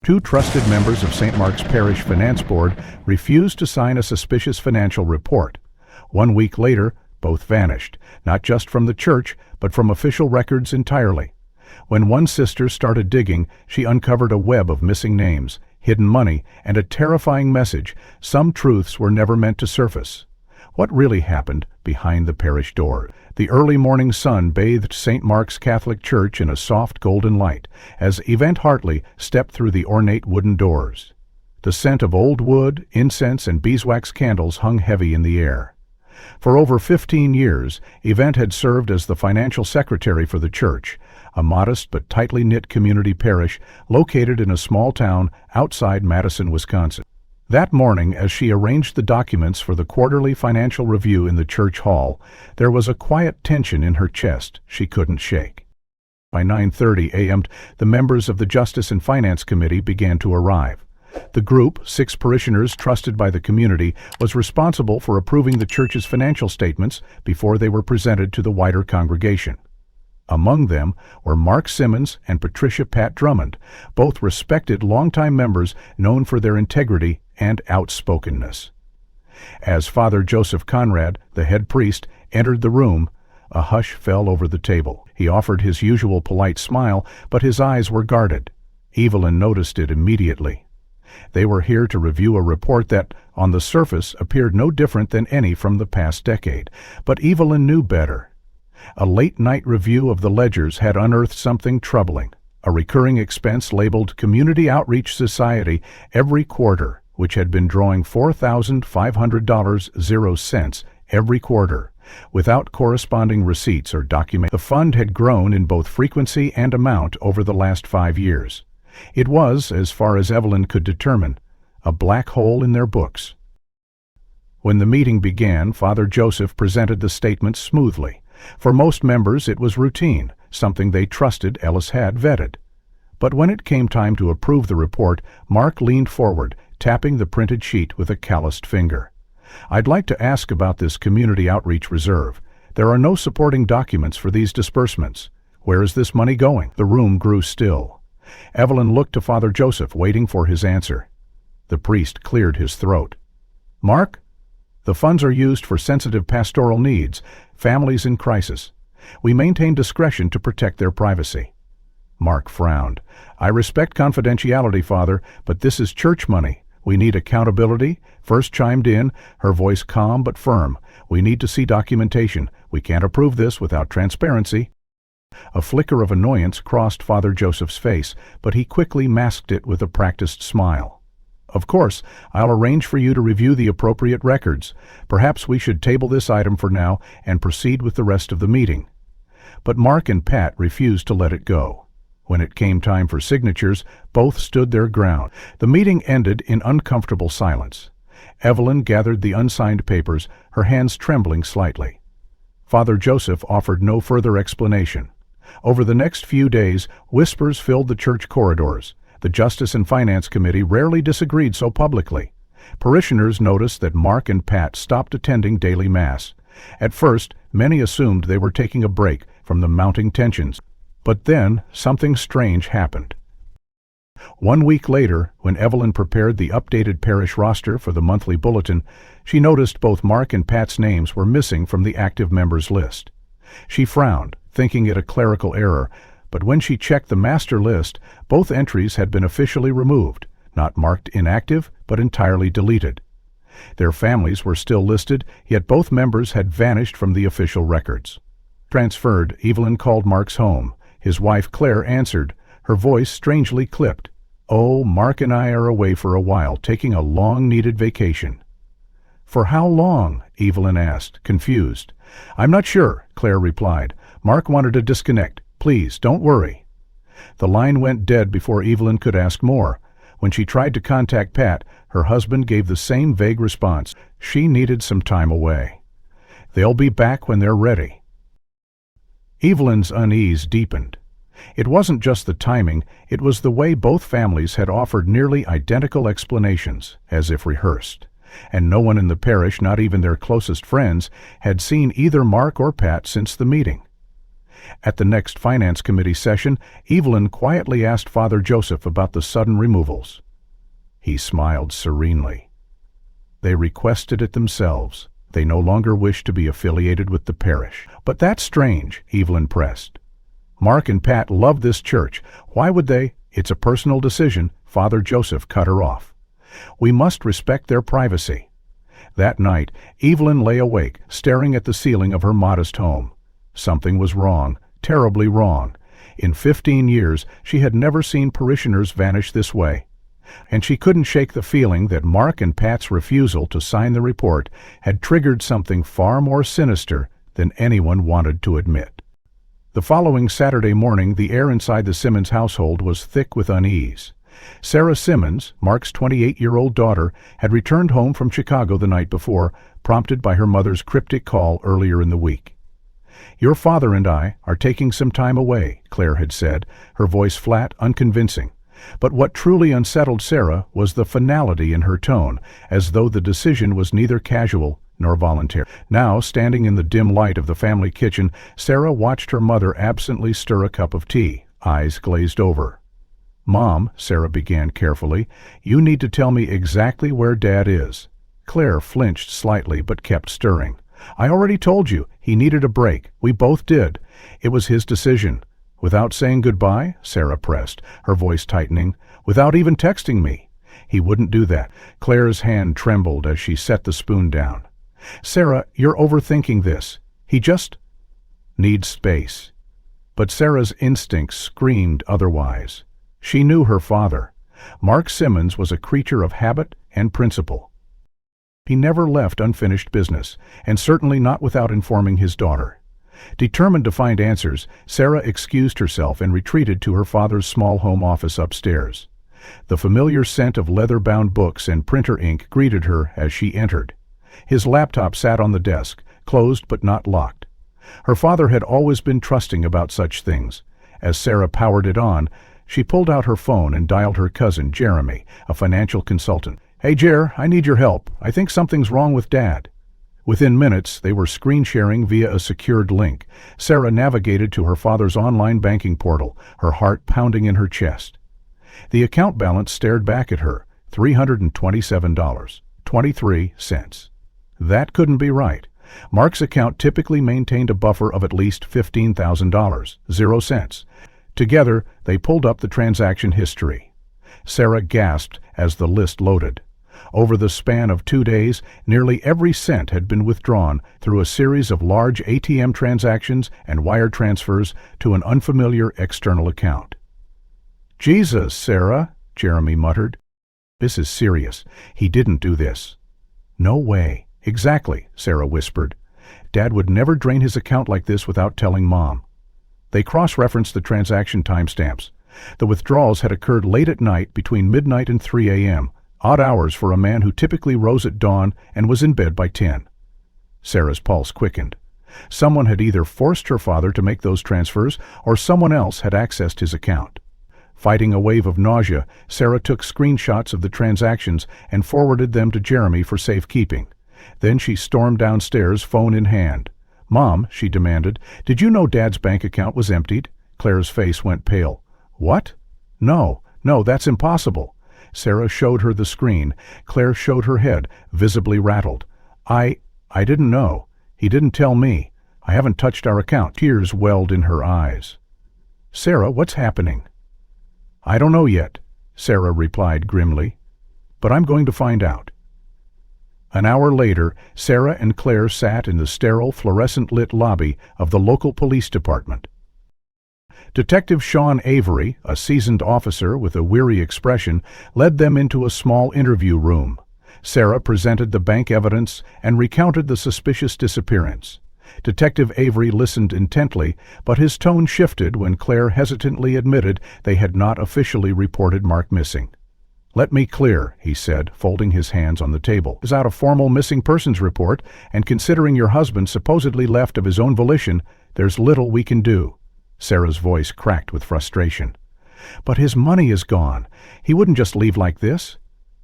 Two trusted members of St. Mark's Parish Finance Board refused to sign a suspicious financial report. 1 week later, both vanished, not just from the church, but from official records entirely. When one sister started digging, she uncovered a web of missing names, hidden money, and a terrifying message. Some truths were never meant to surface. What really happened behind the parish door? The early morning sun bathed St. Mark's Catholic Church in a soft golden light as Yvette Hartley stepped through the ornate wooden doors. The scent of old wood, incense, and beeswax candles hung heavy in the air. For over 15 years, Yvette had served as the financial secretary for the church, a modest but tightly knit community parish located in a small town outside Madison, Wisconsin. That morning, as she arranged the documents for the quarterly financial review in the church hall, there was a quiet tension in her chest she couldn't shake. By 9:30 a.m., the members of the Justice and Finance Committee began to arrive. The group, 6 parishioners trusted by the community, was responsible for approving the church's financial statements before they were presented to the wider congregation. Among them were Mark Simmons and Patricia Pat Drummond, both respected longtime members known for their integrity and outspokenness. As Father Joseph Conrad, the head priest, entered the room, a hush fell over the table. He offered his usual polite smile, but his eyes were guarded. Evelyn noticed it immediately. They were here to review a report that, on the surface, appeared no different than any from the past decade. But Evelyn knew better. A late-night review of the ledgers had unearthed something troubling. A recurring expense labeled Community Outreach Society every quarter, which had been drawing $4,500.00 every quarter, without corresponding receipts or documents. The fund had grown in both frequency and amount over the last 5 years. It was, as far as Evelyn could determine, a black hole in their books. When the meeting began, Father Joseph presented the statement smoothly. For most members, it was routine, something they trusted Ellis had vetted. But when it came time to approve the report, Mark leaned forward, tapping the printed sheet with a calloused finger. "I'd like to ask about this community outreach reserve. There are no supporting documents for these disbursements. Where is this money going?" The room grew still. Evelyn looked to Father Joseph, waiting for his answer. The priest cleared his throat. "Mark, the funds are used for sensitive pastoral needs, families in crisis. We maintain discretion to protect their privacy." Mark frowned. "I respect confidentiality, Father, but this is church money. We need accountability." First chimed in, her voice calm but firm. "We need to see documentation. We can't approve this without transparency." A flicker of annoyance crossed Father Joseph's face, but he quickly masked it with a practiced smile. "Of course, I'll arrange for you to review the appropriate records. Perhaps we should table this item for now and proceed with the rest of the meeting." But Mark and Pat refused to let it go. When it came time for signatures, both stood their ground. The meeting ended in uncomfortable silence. Evelyn gathered the unsigned papers, her hands trembling slightly. Father Joseph offered no further explanation. Over the next few days, whispers filled the church corridors. The Justice and Finance Committee rarely disagreed so publicly. Parishioners noticed that Mark and Pat stopped attending daily Mass. At first, many assumed they were taking a break from the mounting tensions. But then, something strange happened. 1 week later, when Evelyn prepared the updated parish roster for the monthly bulletin, she noticed both Mark and Pat's names were missing from the active members list. She frowned, thinking it a clerical error, but when she checked the master list, both entries had been officially removed, not marked inactive, but entirely deleted. Their families were still listed, yet both members had vanished from the official records. Transferred, Evelyn called Mark's home. His wife Claire answered, her voice strangely clipped. "Oh, Mark and I are away for a while, taking a long-needed vacation." "For how long?" Evelyn asked, confused. "I'm not sure," Claire replied. "Mark wanted to disconnect. Please, don't worry." The line went dead before Evelyn could ask more. When she tried to contact Pat, her husband gave the same vague response. She needed some time away. "They'll be back when they're ready." Evelyn's unease deepened. It wasn't just the timing, it was the way both families had offered nearly identical explanations, as if rehearsed. And no one in the parish, not even their closest friends, had seen either Mark or Pat since the meeting. At the next Finance Committee session, Evelyn quietly asked Father Joseph about the sudden removals. He smiled serenely. They requested it themselves. They no longer wished to be affiliated with the parish. But that's strange, Evelyn pressed. Mark and Pat love this church. Why would they? It's a personal decision. Father Joseph cut her off. We must respect their privacy. That night, Evelyn lay awake, staring at the ceiling of her modest home. Something was wrong, terribly wrong. In 15 years, she had never seen parishioners vanish this way. And she couldn't shake the feeling that Mark and Pat's refusal to sign the report had triggered something far more sinister than anyone wanted to admit. The following Saturday morning, the air inside the Simmons household was thick with unease. Sarah Simmons, Mark's 28-year-old daughter, had returned home from Chicago the night before, prompted by her mother's cryptic call earlier in the week. "Your father and I are taking some time away," Claire had said, her voice flat, unconvincing. But what truly unsettled Sarah was the finality in her tone, as though the decision was neither casual nor voluntary. Now, standing in the dim light of the family kitchen, Sarah watched her mother absently stir a cup of tea, eyes glazed over. "Mom," Sarah began carefully, "you need to tell me exactly where Dad is." Claire flinched slightly but kept stirring. "I already told you. He needed a break. We both did. It was his decision." "Without saying goodbye?" Sarah pressed, her voice tightening. "Without even texting me?" "He wouldn't do that." Claire's hand trembled as she set the spoon down. "Sarah, you're overthinking this. He just needs space." But Sarah's instincts screamed otherwise. She knew her father. Mark Simmons was a creature of habit and principle. He never left unfinished business, and certainly not without informing his daughter. Determined to find answers, Sarah excused herself and retreated to her father's small home office upstairs. The familiar scent of leather-bound books and printer ink greeted her as she entered. His laptop sat on the desk, closed but not locked. Her father had always been trusting about such things. As Sarah powered it on, she pulled out her phone and dialed her cousin, Jeremy, a financial consultant. "Hey, Jer, I need your help. I think something's wrong with Dad." Within minutes, they were screen-sharing via a secured link. Sarah navigated to her father's online banking portal, her heart pounding in her chest. The account balance stared back at her, $327.23. That couldn't be right. Mark's account typically maintained a buffer of at least $15,000, 0 cents. Together, they pulled up the transaction history. Sarah gasped as the list loaded. Over the span of 2 days, nearly every cent had been withdrawn through a series of large ATM transactions and wire transfers to an unfamiliar external account. "Jesus, Sarah," Jeremy muttered. "This is serious. He didn't do this." "No way." "Exactly," Sarah whispered. "Dad would never drain his account like this without telling Mom." They cross-referenced the transaction timestamps. The withdrawals had occurred late at night between midnight and 3 a.m., odd hours for a man who typically rose at dawn and was in bed by 10. Sarah's pulse quickened. Someone had either forced her father to make those transfers or someone else had accessed his account. Fighting a wave of nausea, Sarah took screenshots of the transactions and forwarded them to Jeremy for safekeeping. Then she stormed downstairs, phone in hand. "Mom," she demanded, "did you know Dad's bank account was emptied?" Claire's face went pale. "What? No, that's impossible." Sarah showed her the screen. Claire showed her head, visibly rattled. I didn't know. He didn't tell me. I haven't touched our account." Tears welled in her eyes. "Sarah, what's happening?" "I don't know yet," Sarah replied grimly. "But I'm going to find out." An hour later, Sarah and Claire sat in the sterile, fluorescent-lit lobby of the local police department. Detective Sean Avery, a seasoned officer with a weary expression, led them into a small interview room. Sarah presented the bank evidence and recounted the suspicious disappearance. Detective Avery listened intently, but his tone shifted when Claire hesitantly admitted they had not officially reported Mark missing. "Let me clear," he said, folding his hands on the table. "Is out a formal missing persons report, and considering your husband supposedly left of his own volition, there's little we can do." Sarah's voice cracked with frustration. "But his money is gone. He wouldn't just leave like this."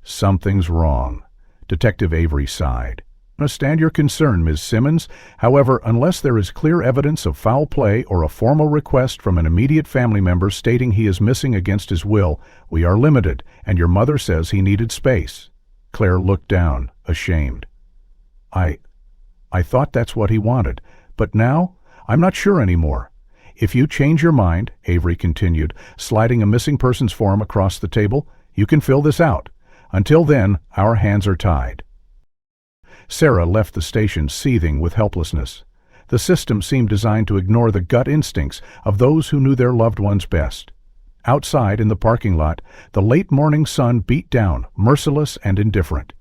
"Something's wrong." Detective Avery sighed. Understand your concern, Ms. Simmons. However, unless there is clear evidence of foul play or a formal request from an immediate family member stating he is missing against his will, we are limited, and your mother says he needed space." Claire looked down, ashamed. I thought that's what he wanted, but now I'm not sure anymore. If you change your mind," Avery continued, sliding a missing persons form across the table, "you can fill this out. Until then, our hands are tied." Sarah left the station seething with helplessness. The system seemed designed to ignore the gut instincts of those who knew their loved ones best. Outside, in the parking lot, the late morning sun beat down, merciless and indifferent.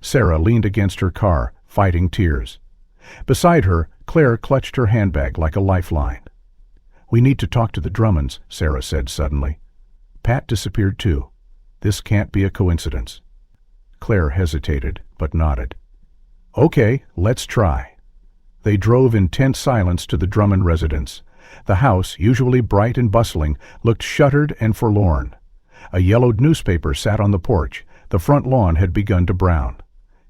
Sarah leaned against her car, fighting tears. Beside her, Claire clutched her handbag like a lifeline. "We need to talk to the Drummonds," Sarah said suddenly. "Pat disappeared too. This can't be a coincidence." Claire hesitated, but nodded. "Okay, let's try." They drove in tense silence to the Drummond residence. The house, usually bright and bustling, looked shuttered and forlorn. A yellowed newspaper sat on the porch. The front lawn had begun to brown.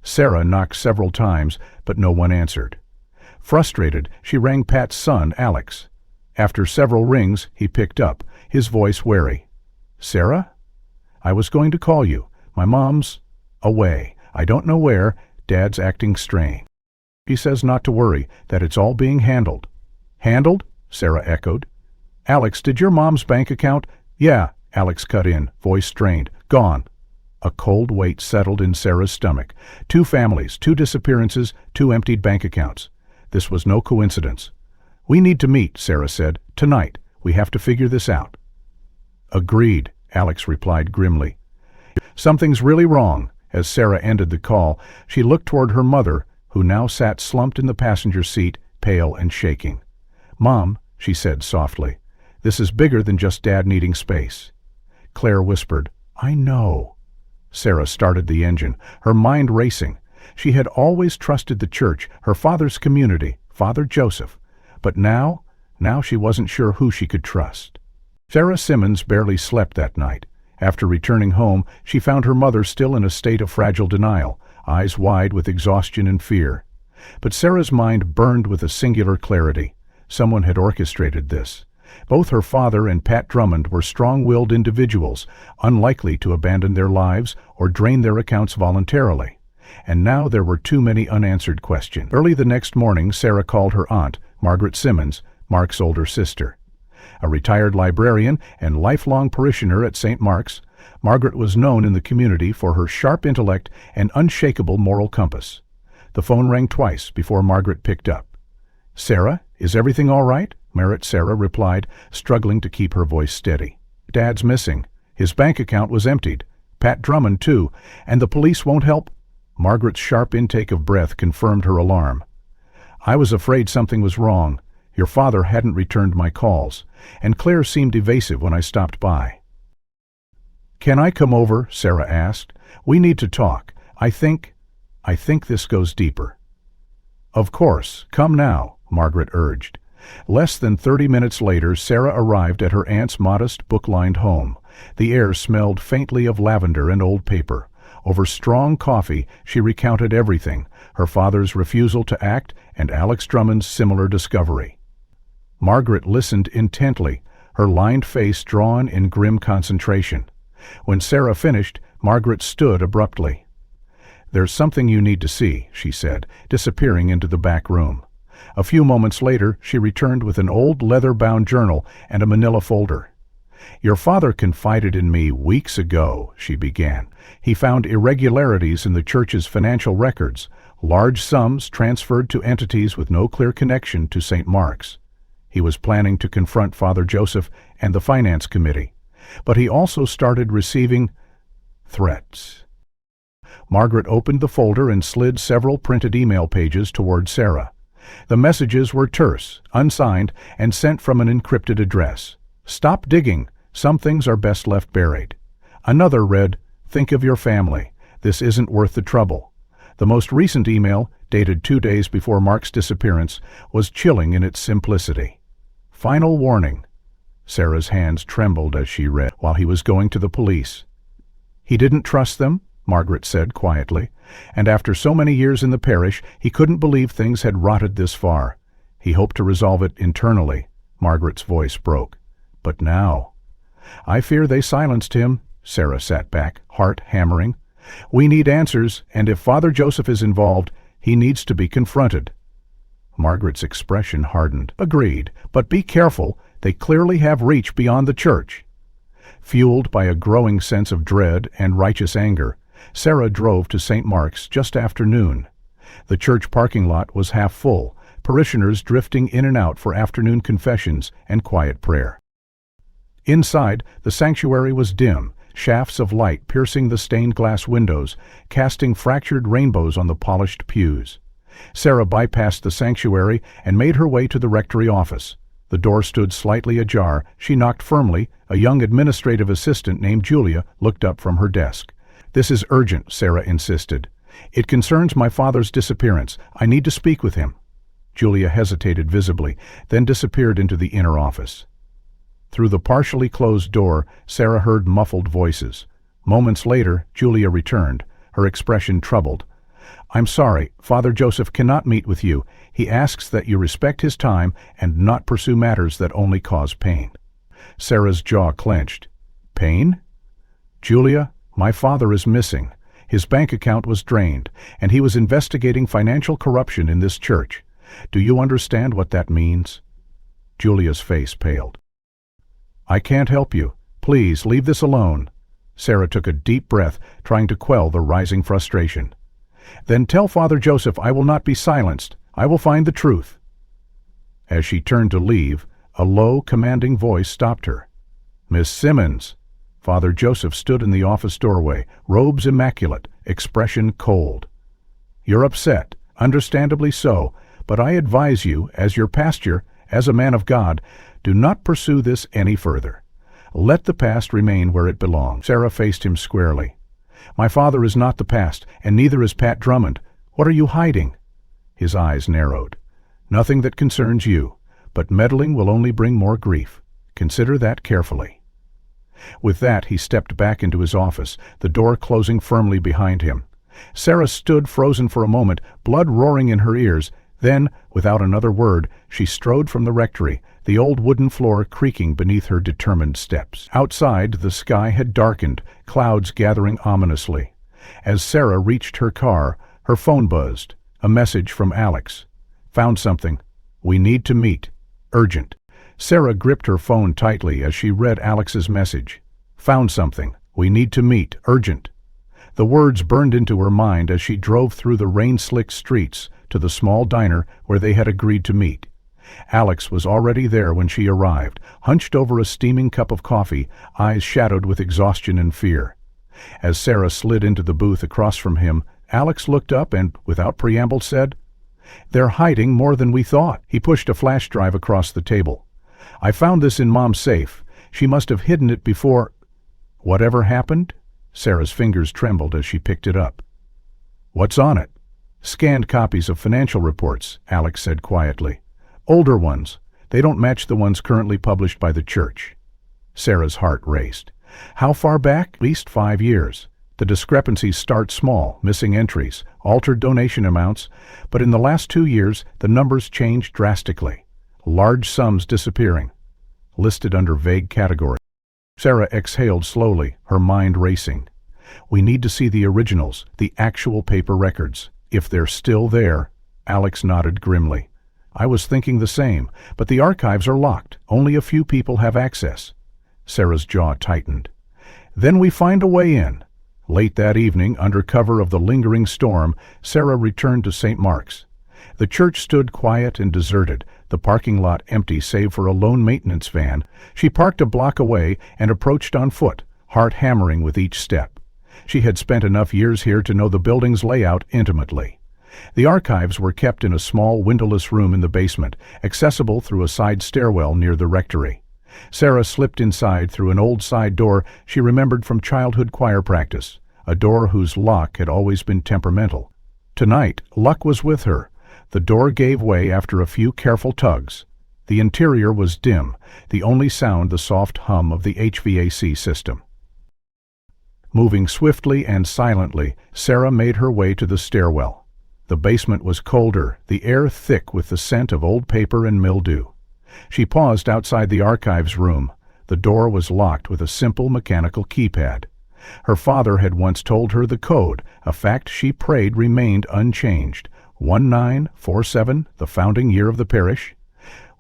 Sarah knocked several times, but no one answered. Frustrated, she rang Pat's son, Alex. After several rings, he picked up, his voice wary. "Sarah? I was going to call you. My mom's away. I don't know where. Dad's acting strange. He says not to worry, that it's all being handled." "Handled?" Sarah echoed. "Alex, did your mom's bank account—" "Yeah," Alex cut in, voice strained. "Gone." A cold weight settled in Sarah's stomach. 2 families, 2 disappearances, 2 emptied bank accounts. This was no coincidence. "We need to meet," Sarah said. "Tonight. We have to figure this out." "Agreed," Alex replied grimly. "Something's really wrong." As Sarah ended the call, she looked toward her mother, who now sat slumped in the passenger seat, pale and shaking. "Mom," she said softly, "this is bigger than just Dad needing space." Claire whispered, "I know." Sarah started the engine, her mind racing. She had always trusted the church, her father's community, Father Joseph. But now she wasn't sure who she could trust. Sarah Simmons barely slept that night. After returning home, she found her mother still in a state of fragile denial, eyes wide with exhaustion and fear. But Sarah's mind burned with a singular clarity. Someone had orchestrated this. Both her father and Pat Drummond were strong-willed individuals, unlikely to abandon their lives or drain their accounts voluntarily. And now there were too many unanswered questions. Early the next morning, Sarah called her aunt, Margaret Simmons, Mark's older sister. A retired librarian and lifelong parishioner at St. Mark's, Margaret was known in the community for her sharp intellect and unshakable moral compass. The phone rang twice before Margaret picked up. "Sarah, is everything all right?" Sarah replied, struggling to keep her voice steady. "Dad's missing. His bank account was emptied. Pat Drummond, too. And the police won't help." Margaret's sharp intake of breath confirmed her alarm. "I was afraid something was wrong. Your father hadn't returned my calls, and Claire seemed evasive when I stopped by." "Can I come over?" Sarah asked. "We need to talk. I think this goes deeper." "Of course. Come now," Margaret urged. Less than 30 minutes later, Sarah arrived at her aunt's modest, book-lined home. The air smelled faintly of lavender and old paper. Over strong coffee, she recounted everything, her father's refusal to act and Alex Drummond's similar discovery. Margaret listened intently, her lined face drawn in grim concentration. When Sarah finished, Margaret stood abruptly. "There's something you need to see," she said, disappearing into the back room. A few moments later, she returned with an old leather-bound journal and a manila folder. "Your father confided in me weeks ago," she began. "He found irregularities in the church's financial records, large sums transferred to entities with no clear connection to St. Mark's. He was planning to confront Father Joseph and the finance committee, but he also started receiving threats." Margaret opened the folder and slid several printed email pages toward Sarah. The messages were terse, unsigned, and sent from an encrypted address. "Stop digging. Some things are best left buried." Another read, "Think of your family. This isn't worth the trouble." The most recent email, dated 2 days before Mark's disappearance, was chilling in its simplicity. "Final warning." Sarah's hands trembled as she read, "while he was going to the police." "He didn't trust them?" Margaret said quietly. And after so many years in the parish, he couldn't believe things had rotted this far. He hoped to resolve it internally. Margaret's voice broke. But now... I fear they silenced him. Sarah sat back, heart hammering. We need answers, and if Father Joseph is involved, he needs to be confronted. Margaret's expression hardened. Agreed, but be careful. They clearly have reach beyond the church. Fueled by a growing sense of dread and righteous anger, Sarah drove to St. Mark's just after noon. The church parking lot was half full, parishioners drifting in and out for afternoon confessions and quiet prayer. Inside, the sanctuary was dim, shafts of light piercing the stained glass windows, casting fractured rainbows on the polished pews. Sarah bypassed the sanctuary and made her way to the rectory office. The door stood slightly ajar. She knocked firmly. A young administrative assistant named Julia looked up from her desk. "This is urgent," Sarah insisted. "It concerns my father's disappearance. I need to speak with him." Julia hesitated visibly, then disappeared into the inner office. Through the partially closed door, Sarah heard muffled voices. Moments later, Julia returned, her expression troubled. "I'm sorry, Father Joseph cannot meet with you. He asks that you respect his time and not pursue matters that only cause pain." Sarah's jaw clenched. "Pain?" "Julia, my father is missing. His bank account was drained, and he was investigating financial corruption in this church. Do you understand what that means?" Julia's face paled. "I can't help you. Please, leave this alone." Sarah took a deep breath, trying to quell the rising frustration. "Then tell Father Joseph I will not be silenced. I will find the truth." As she turned to leave, a low, commanding voice stopped her. "Miss Simmons." Father Joseph stood in the office doorway, robes immaculate, expression cold. "You're upset, understandably so, but I advise you, as your pastor, as a man of God, do not pursue this any further. Let the past remain where it belongs." Sarah faced him squarely. "My father is not the past, and neither is Pat Drummond. What are you hiding?" His eyes narrowed. "Nothing that concerns you, but meddling will only bring more grief. Consider that carefully." With that, he stepped back into his office, the door closing firmly behind him. Sarah stood frozen for a moment, blood roaring in her ears. Then, without another word, she strode from the rectory, the old wooden floor creaking beneath her determined steps. Outside, the sky had darkened, clouds gathering ominously. As Sarah reached her car, her phone buzzed. A message from Alex. "Found something. We need to meet. Urgent." Sarah gripped her phone tightly as she read Alex's message. "Found something. We need to meet. Urgent." The words burned into her mind as she drove through the rain-slicked streets to the small diner where they had agreed to meet. Alex was already there when she arrived, hunched over a steaming cup of coffee, eyes shadowed with exhaustion and fear. As Sarah slid into the booth across from him, Alex looked up and, without preamble, said, "They're hiding more than we thought." He pushed a flash drive across the table. "I found this in Mom's safe. She must have hidden it before—" "Whatever happened?" Sarah's fingers trembled as she picked it up. "What's on it?" "Scanned copies of financial reports," Alex said quietly. "Older ones. They don't match the ones currently published by the church." Sarah's heart raced. "How far back?" "At least 5 years. The discrepancies start small, missing entries, altered donation amounts, but in the last 2 years the numbers changed drastically. Large sums disappearing, listed under vague categories." Sarah exhaled slowly, her mind racing. "We need to see the originals, the actual paper records. If they're still there." Alex nodded grimly. "I was thinking the same, but the archives are locked. Only a few people have access." Sarah's jaw tightened. "Then we find a way in." Late that evening, under cover of the lingering storm, Sarah returned to St. Mark's. The church stood quiet and deserted, the parking lot empty save for a lone maintenance van. She parked a block away and approached on foot, heart hammering with each step. She had spent enough years here to know the building's layout intimately. The archives were kept in a small windowless room in the basement, accessible through a side stairwell near the rectory. Sarah slipped inside through an old side door she remembered from childhood choir practice, a door whose lock had always been temperamental. Tonight, luck was with her. The door gave way after a few careful tugs. The interior was dim, the only sound the soft hum of the HVAC system. Moving swiftly and silently, Sarah made her way to the stairwell. The basement was colder, the air thick with the scent of old paper and mildew. She paused outside the archives room. The door was locked with a simple mechanical keypad. Her father had once told her the code, a fact she prayed remained unchanged. 1947, the founding year of the parish.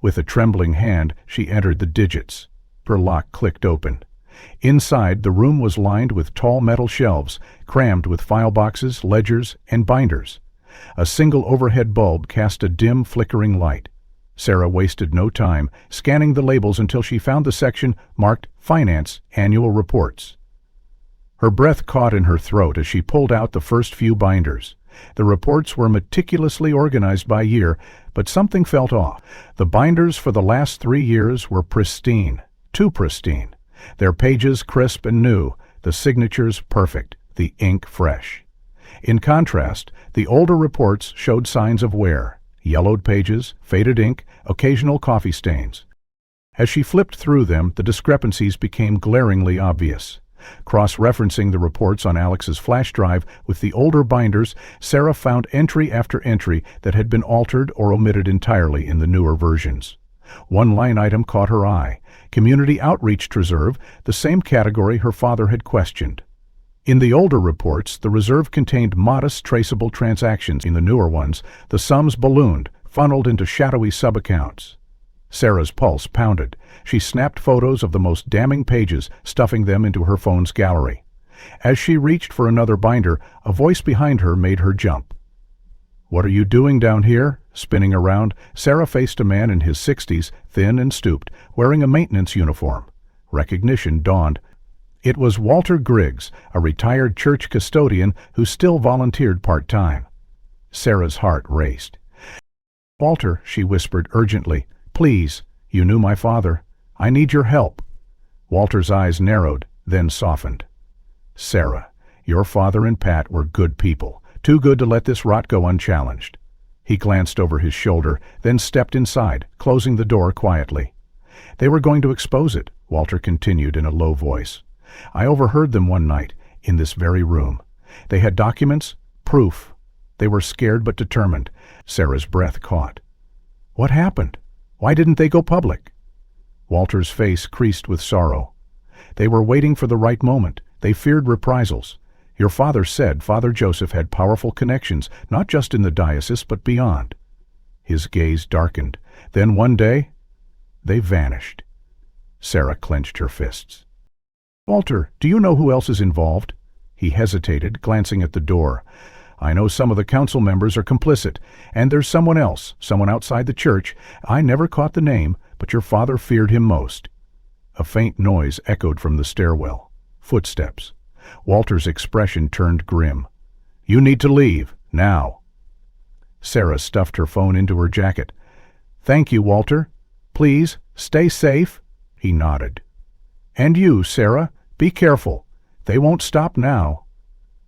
With a trembling hand, she entered the digits. Her lock clicked open. Inside, the room was lined with tall metal shelves, crammed with file boxes, ledgers, and binders. A single overhead bulb cast a dim, flickering light. Sarah wasted no time, scanning the labels until she found the section marked Finance Annual Reports. Her breath caught in her throat as she pulled out the first few binders. The reports were meticulously organized by year, but something felt off. The binders for the last 3 years were pristine, too pristine. Their pages crisp and new, the signatures perfect, the ink fresh. In contrast, the older reports showed signs of wear: yellowed pages, faded ink, occasional coffee stains. As she flipped through them, the discrepancies became glaringly obvious. Cross-referencing the reports on Alex's flash drive with the older binders, Sarah found entry after entry that had been altered or omitted entirely in the newer versions. One line item caught her eye: Community Outreach Reserve, the same category her father had questioned. In the older reports, the reserve contained modest traceable transactions. In the newer ones, the sums ballooned, funneled into shadowy sub-accounts. Sarah's pulse pounded. She snapped photos of the most damning pages, stuffing them into her phone's gallery. As she reached for another binder, a voice behind her made her jump. "What are you doing down here?" Spinning around, Sarah faced a man in his 60s, thin and stooped, wearing a maintenance uniform. Recognition dawned. It was Walter Griggs, a retired church custodian who still volunteered part-time. Sarah's heart raced. "Walter," she whispered urgently, "please, you knew my father. I need your help." Walter's eyes narrowed, then softened. "Sarah, your father and Pat were good people, too good to let this rot go unchallenged." He glanced over his shoulder, then stepped inside, closing the door quietly. "They were going to expose it," Walter continued in a low voice. "I overheard them one night, in this very room. They had documents, proof. They were scared but determined." Sarah's breath caught. "What happened? Why didn't they go public?" Walter's face creased with sorrow. "They were waiting for the right moment. They feared reprisals. Your father said Father Joseph had powerful connections, not just in the diocese, but beyond." His gaze darkened. Then one day, they vanished. Sarah clenched her fists. "Walter, do you know who else is involved?" He hesitated, glancing at the door. "I know some of the council members are complicit, and there's someone else, someone outside the church. I never caught the name, but your father feared him most." A faint noise echoed from the stairwell. Footsteps. Walter's expression turned grim. "You need to leave, now." Sarah stuffed her phone into her jacket. "Thank you, Walter. Please, stay safe." He nodded. "And you, Sarah, be careful. They won't stop now."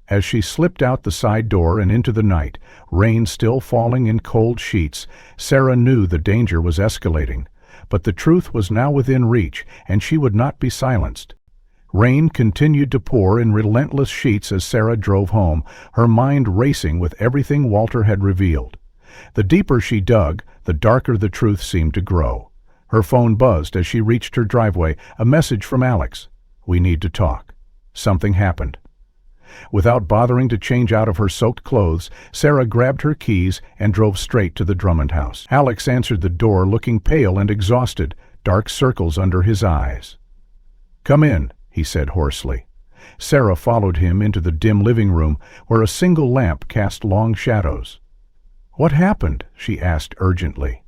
As she slipped out the side door and into the night, rain still falling in cold sheets, Sarah knew the danger was escalating. But the truth was now within reach, and she would not be silenced. Rain continued to pour in relentless sheets as Sarah drove home, her mind racing with everything Walter had revealed. The deeper she dug, the darker the truth seemed to grow. Her phone buzzed as she reached her driveway, a message from Alex. "We need to talk." Something happened. Without bothering to change out of her soaked clothes, Sarah grabbed her keys and drove straight to the Drummond house. Alex answered the door looking pale and exhausted, dark circles under his eyes. "Come in," he said hoarsely. Sarah followed him into the dim living room, where a single lamp cast long shadows. "What happened?" she asked urgently.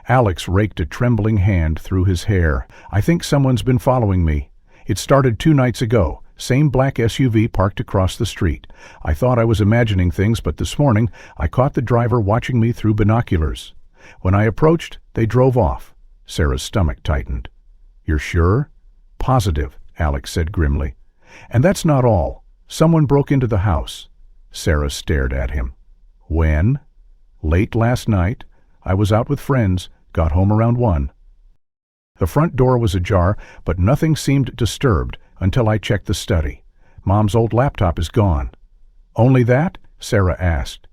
Alex raked a trembling hand through his hair. "I think someone's been following me. It started 2 nights ago. Same black SUV parked across the street. I thought I was imagining things, but this morning I caught the driver watching me through binoculars. When I approached, they drove off." Sarah's stomach tightened. "You're sure?" "Positive," Alex said grimly. "And that's not all. Someone broke into the house." Sarah stared at him. "When?" "Late last night. I was out with friends, got home around 1. The front door was ajar, but nothing seemed disturbed until I checked the study. Mom's old laptop is gone." "Only that?" Sarah asked.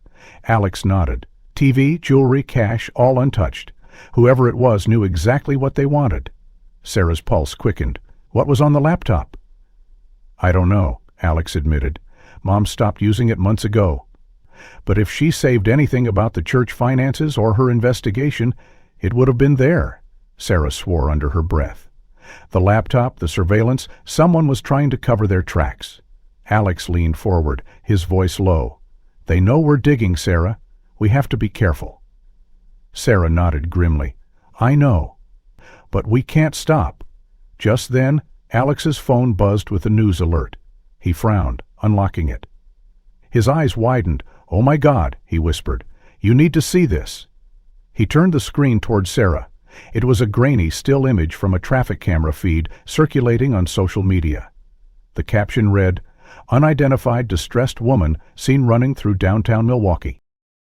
Alex nodded. "TV, jewelry, cash, all untouched. Whoever it was knew exactly what they wanted." Sarah's pulse quickened. "What was on the laptop?" "I don't know," Alex admitted. "Mom stopped using it months ago. But if she saved anything about the church finances or her investigation, it would have been there." Sarah swore under her breath. The laptop, the surveillance, someone was trying to cover their tracks. Alex leaned forward, his voice low. "They know we're digging, Sarah. We have to be careful." Sarah nodded grimly. "I know. But we can't stop." Just then, Alex's phone buzzed with a news alert. He frowned, unlocking it. His eyes widened. "Oh my God," he whispered. "You need to see this." He turned the screen toward Sarah. It was a grainy, still image from a traffic camera feed circulating on social media. The caption read, "Unidentified distressed woman seen running through downtown Milwaukee."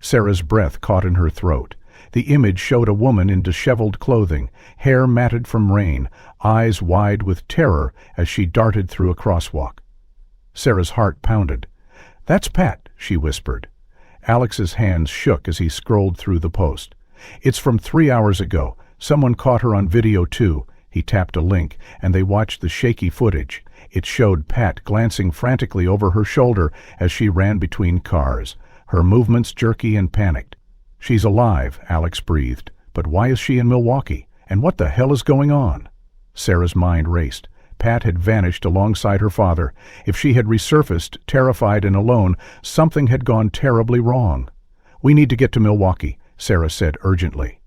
Sarah's breath caught in her throat. The image showed a woman in disheveled clothing, hair matted from rain, eyes wide with terror as she darted through a crosswalk. Sarah's heart pounded. "That's Pat," she whispered. Alex's hands shook as he scrolled through the post. "It's from 3 hours ago. Someone caught her on video too." He tapped a link, and they watched the shaky footage. It showed Pat glancing frantically over her shoulder as she ran between cars, her movements jerky and panicked. "She's alive," Alex breathed. "But why is she in Milwaukee? And what the hell is going on?" Sarah's mind raced. Pat had vanished alongside her father. If she had resurfaced, terrified and alone, something had gone terribly wrong. "We need to get to Milwaukee," Sarah said urgently.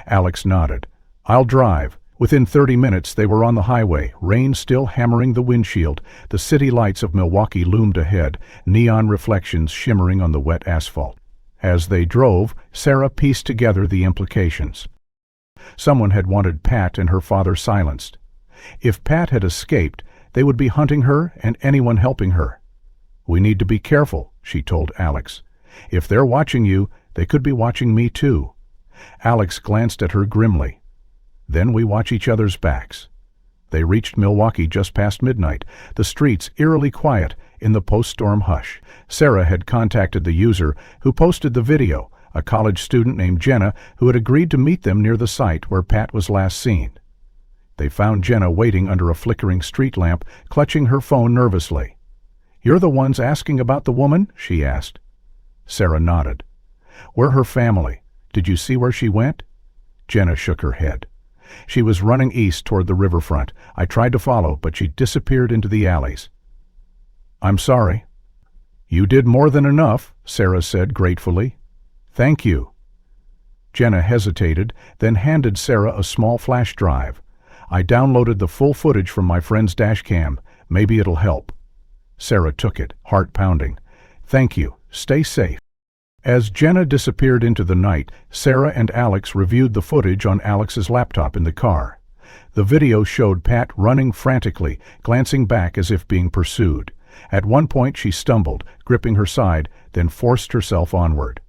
Alex nodded. "I'll drive." Within 30 minutes they were on the highway, rain still hammering the windshield. The city lights of Milwaukee loomed ahead, neon reflections shimmering on the wet asphalt. As they drove, Sarah pieced together the implications. Someone had wanted Pat and her father silenced. If Pat had escaped, they would be hunting her and anyone helping her. "We need to be careful," she told Alex. "If they're watching you, they could be watching me too." Alex glanced at her grimly. "Then we watch each other's backs." They reached Milwaukee just past midnight, the streets eerily quiet in the post-storm hush. Sarah had contacted the user who posted the video, a college student named Jenna who had agreed to meet them near the site where Pat was last seen. They found Jenna waiting under a flickering street lamp, clutching her phone nervously. "You're the ones asking about the woman?" she asked. Sarah nodded. "We're her family. Did you see where she went?" Jenna shook her head. "She was running east toward the riverfront. I tried to follow, but she disappeared into the alleys." "I'm sorry." "You did more than enough," Sarah said gratefully. "Thank you." Jenna hesitated, then handed Sarah a small flash drive. "I downloaded the full footage from my friend's dashcam. Maybe it'll help." Sarah took it, heart pounding. "Thank you. Stay safe." As Jenna disappeared into the night, Sarah and Alex reviewed the footage on Alex's laptop in the car. The video showed Pat running frantically, glancing back as if being pursued. At one point she stumbled, gripping her side, then forced herself onward.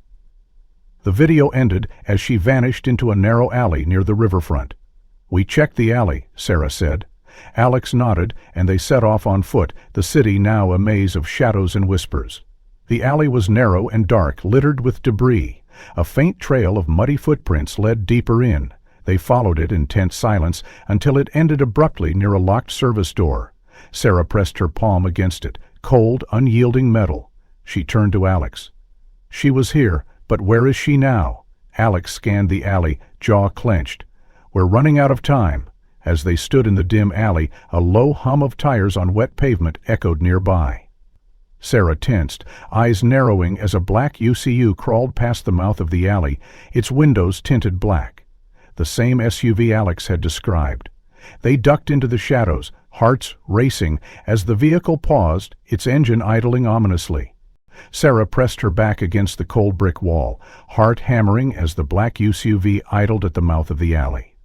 The video ended as she vanished into a narrow alley near the riverfront. "We checked the alley," Sarah said. Alex nodded, and they set off on foot, the city now a maze of shadows and whispers. The alley was narrow and dark, littered with debris. A faint trail of muddy footprints led deeper in. They followed it in tense silence until it ended abruptly near a locked service door. Sarah pressed her palm against it, cold, unyielding metal. She turned to Alex. "She was here, but where is she now?" Alex scanned the alley, jaw clenched. "We're running out of time." As they stood in the dim alley, a low hum of tires on wet pavement echoed nearby. Sarah tensed, eyes narrowing as a black UCU crawled past the mouth of the alley, its windows tinted black. The same SUV Alex had described. They ducked into the shadows, hearts racing, as the vehicle paused, its engine idling ominously. Sarah pressed her back against the cold brick wall, heart hammering as the black SUV idled at the mouth of the alley.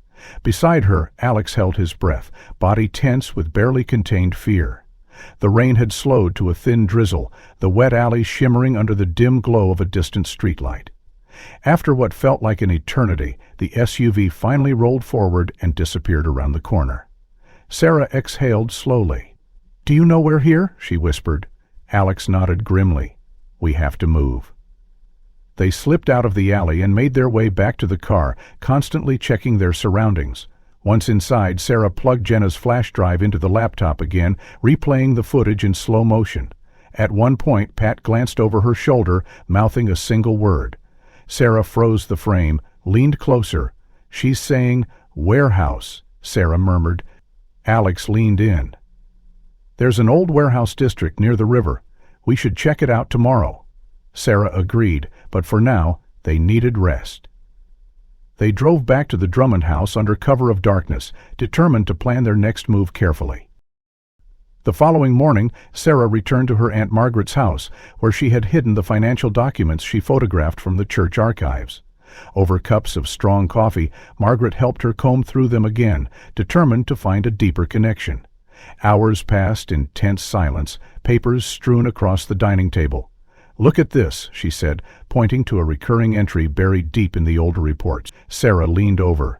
Beside her, Alex held his breath, body tense with barely contained fear. The rain had slowed to a thin drizzle, the wet alley shimmering under the dim glow of a distant streetlight. After what felt like an eternity, the SUV finally rolled forward and disappeared around the corner. Sarah exhaled slowly. "Do you know we're here?" she whispered. Alex nodded grimly. "We have to move." They slipped out of the alley and made their way back to the car, constantly checking their surroundings. Once inside, Sarah plugged Jenna's flash drive into the laptop again, replaying the footage in slow motion. At one point, Pat glanced over her shoulder, mouthing a single word. Sarah froze the frame, leaned closer. "She's saying, 'warehouse,'" Sarah murmured. Alex leaned in. "There's an old warehouse district near the river. We should check it out tomorrow." Sarah agreed, but for now, they needed rest. They drove back to the Drummond house under cover of darkness, determined to plan their next move carefully. The following morning, Sarah returned to her Aunt Margaret's house, where she had hidden the financial documents she photographed from the church archives. Over cups of strong coffee, Margaret helped her comb through them again, determined to find a deeper connection. Hours passed in tense silence, papers strewn across the dining table. "Look at this," she said, pointing to a recurring entry buried deep in the older reports. Sarah leaned over.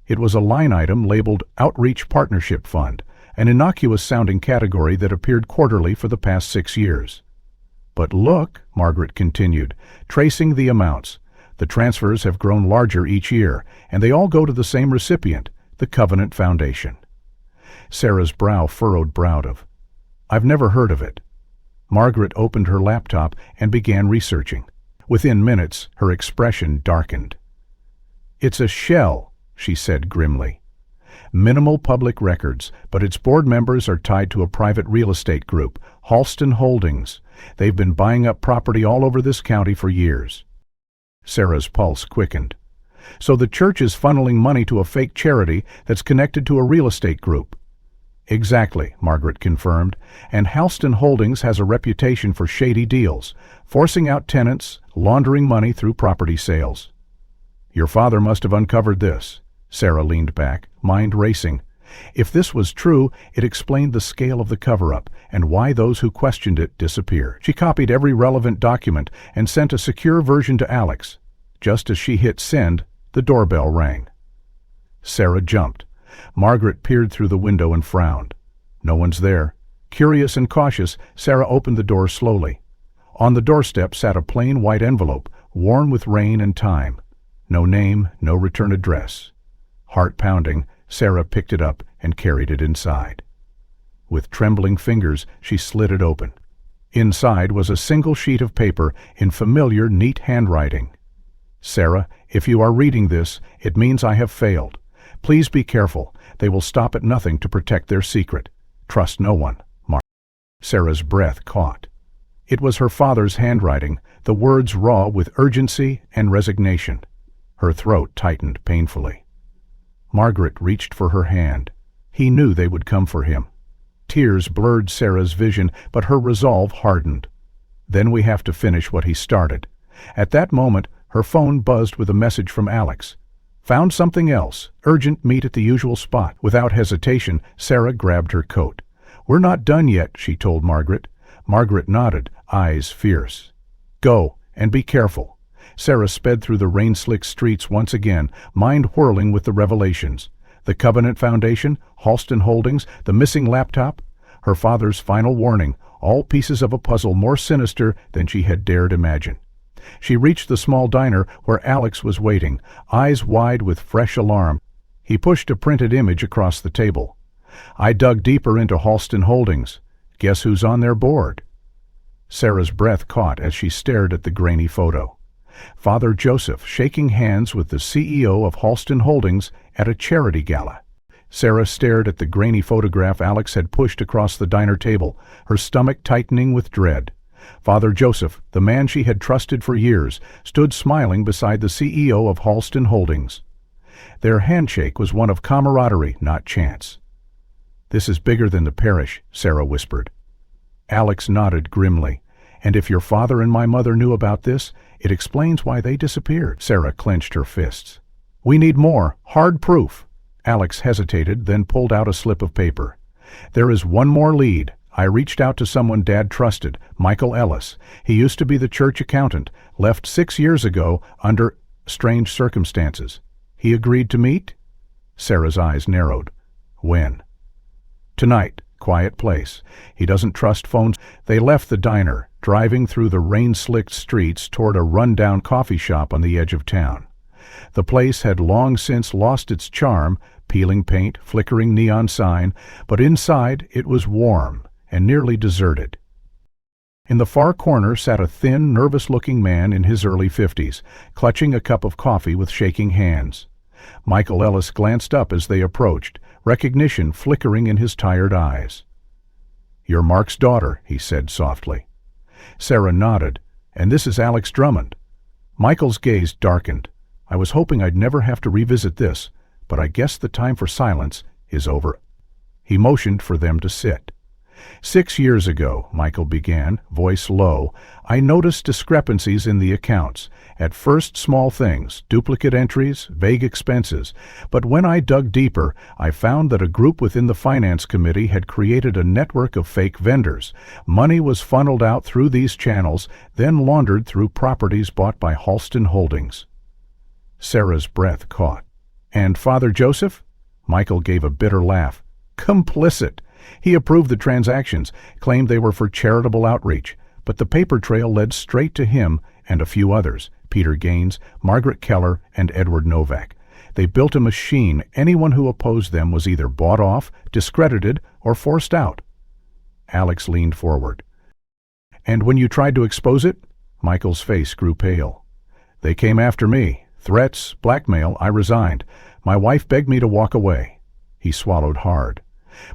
It was a line item labeled Outreach Partnership Fund, an innocuous-sounding category that appeared quarterly for the past 6 years. "But look," Margaret continued, tracing the amounts. "The transfers have grown larger each year, and they all go to the same recipient, the Covenant Foundation." Sarah's brow furrowed proud of. "I've never heard of it." Margaret opened her laptop and began researching. Within minutes, her expression darkened. "It's a shell," she said grimly. "Minimal public records, but its board members are tied to a private real estate group, Halston Holdings. They've been buying up property all over this county for years." Sarah's pulse quickened. "So the church is funneling money to a fake charity that's connected to a real estate group." "Exactly," Margaret confirmed, "and Halston Holdings has a reputation for shady deals, forcing out tenants, laundering money through property sales." "Your father must have uncovered this." Sarah leaned back, mind racing. If this was true, it explained the scale of the cover-up and why those who questioned it disappeared. She copied every relevant document and sent a secure version to Alex. Just as she hit send, the doorbell rang. Sarah jumped. Margaret peered through the window and frowned. No one's there. Curious and cautious, Sarah opened the door slowly. On the doorstep sat a plain white envelope, worn with rain and time. No name, no return address. Heart pounding, Sarah picked it up and carried it inside. With trembling fingers, she slid it open. Inside was a single sheet of paper in familiar, neat handwriting. "Sarah, if you are reading this, it means I have failed. Please be careful. They will stop at nothing to protect their secret. Trust no one." Sarah's breath caught. It was her father's handwriting, the words raw with urgency and resignation. Her throat tightened painfully. Margaret reached for her hand. He knew they would come for him. Tears blurred Sarah's vision, but her resolve hardened. "Then we have to finish what he started." At that moment, her phone buzzed with a message from Alex. "Found something else. Urgent, meet at the usual spot." Without hesitation, Sarah grabbed her coat. "We're not done yet," she told Margaret. Margaret nodded, eyes fierce. "Go, and be careful." Sarah sped through the rain-slicked streets once again, mind whirling with the revelations. The Covenant Foundation, Halston Holdings, the missing laptop, her father's final warning, all pieces of a puzzle more sinister than she had dared imagine. She reached the small diner where Alex was waiting, eyes wide with fresh alarm. He pushed a printed image across the table. "I dug deeper into Halston Holdings. Guess who's on their board?" Sarah's breath caught as she stared at the grainy photo. Father Joseph shaking hands with the CEO of Halston Holdings at a charity gala. Sarah stared at the grainy photograph Alex had pushed across the diner table, her stomach tightening with dread. Father Joseph, the man she had trusted for years, stood smiling beside the CEO of Halston Holdings. Their handshake was one of camaraderie, not chance. "This is bigger than the parish," Sarah whispered. Alex nodded grimly. "And if your father and my mother knew about this, it explains why they disappeared." Sarah clenched her fists. "We need more, hard proof." Alex hesitated, then pulled out a slip of paper. "There is one more lead. I reached out to someone Dad trusted, Michael Ellis. He used to be the church accountant, left 6 years ago under strange circumstances. He agreed to meet?" Sarah's eyes narrowed. "When?" "Tonight. quiet place. He doesn't trust phones. They left the diner, driving through the rain-slicked streets toward a run-down coffee shop on the edge of town. The place had long since lost its charm, peeling paint, flickering neon sign, but inside it was warm and nearly deserted. In the far corner sat a thin, nervous-looking man in his early 50s, clutching a cup of coffee with shaking hands. Michael Ellis glanced up as they approached, recognition flickering in his tired eyes. "You're Mark's daughter," he said softly. Sarah nodded. "And this is Alex Drummond." Michael's gaze darkened. "I was hoping I'd never have to revisit this, but I guess the time for silence is over." He motioned for them to sit. "6 years ago," Michael began, voice low, "I noticed discrepancies in the accounts. At first small things, duplicate entries, vague expenses. But when I dug deeper, I found that a group within the finance committee had created a network of fake vendors. Money was funneled out through these channels, then laundered through properties bought by Halston Holdings." Sarah's breath caught. "And Father Joseph?" Michael gave a bitter laugh. "Complicit. He approved the transactions, claimed they were for charitable outreach, but the paper trail led straight to him and a few others, Peter Gaines, Margaret Keller, and Edward Novak. They built a machine. Anyone who opposed them was either bought off, discredited, or forced out." Alex leaned forward. "And when you tried to expose it?" Michael's face grew pale. "They came after me. Threats, blackmail. I resigned. My wife begged me to walk away." He swallowed hard.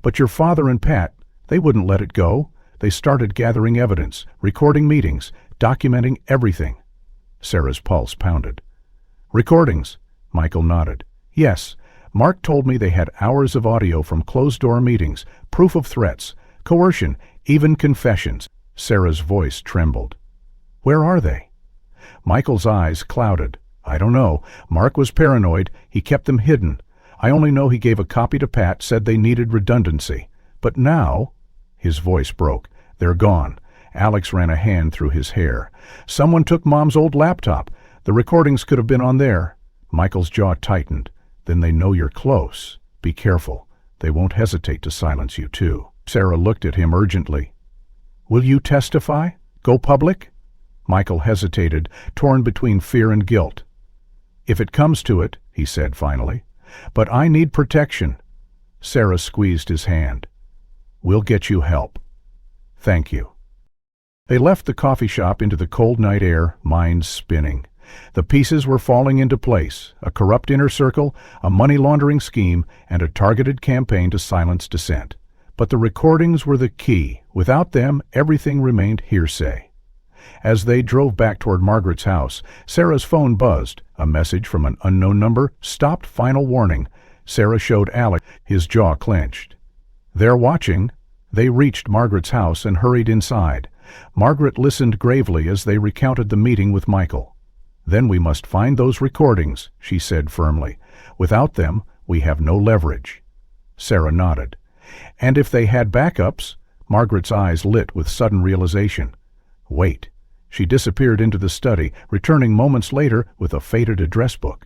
"But your father and Pat, they wouldn't let it go. They started gathering evidence, recording meetings, documenting everything." Sarah's pulse pounded. "Recordings?" Michael nodded. "Yes. Mark told me they had hours of audio from closed-door meetings, proof of threats, coercion, even confessions." Sarah's voice trembled. "Where are they?" Michael's eyes clouded. "I don't know. Mark was paranoid. He kept them hidden. I only know he gave a copy to Pat, said they needed redundancy. But now—" His voice broke. "They're gone." Alex ran a hand through his hair. "Someone took Mom's old laptop. The recordings could have been on there." Michael's jaw tightened. "Then they know you're close. Be careful. They won't hesitate to silence you, too." Sarah looked at him urgently. "Will you testify? Go public?" Michael hesitated, torn between fear and guilt. "If it comes to it," he said finally. "But I need protection." Sarah squeezed his hand. "We'll get you help." "Thank you." They left the coffee shop into the cold night air, minds spinning. The pieces were falling into place: a corrupt inner circle, a money-laundering scheme, and a targeted campaign to silence dissent. But the recordings were the key. Without them, everything remained hearsay. As they drove back toward Margaret's house, Sarah's phone buzzed. A message from an unknown number stopped. Final warning. Sarah showed Alex. His jaw clenched. "They're watching." They reached Margaret's house and hurried inside. Margaret listened gravely as they recounted the meeting with Michael. "Then we must find those recordings," she said firmly. "Without them, we have no leverage." Sarah nodded. "And if they had backups?" Margaret's eyes lit with sudden realization. "Wait." She disappeared into the study, returning moments later with a faded address book.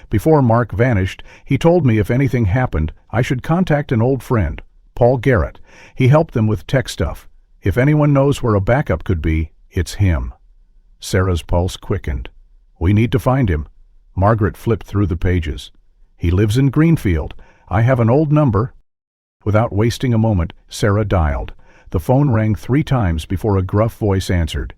"Before Mark vanished, he told me if anything happened, I should contact an old friend, Paul Garrett. He helped them with tech stuff. If anyone knows where a backup could be, it's him." Sarah's pulse quickened. "We need to find him." Margaret flipped through the pages. "He lives in Greenfield. I have an old number." Without wasting a moment, Sarah dialed. The phone rang 3 times before a gruff voice answered.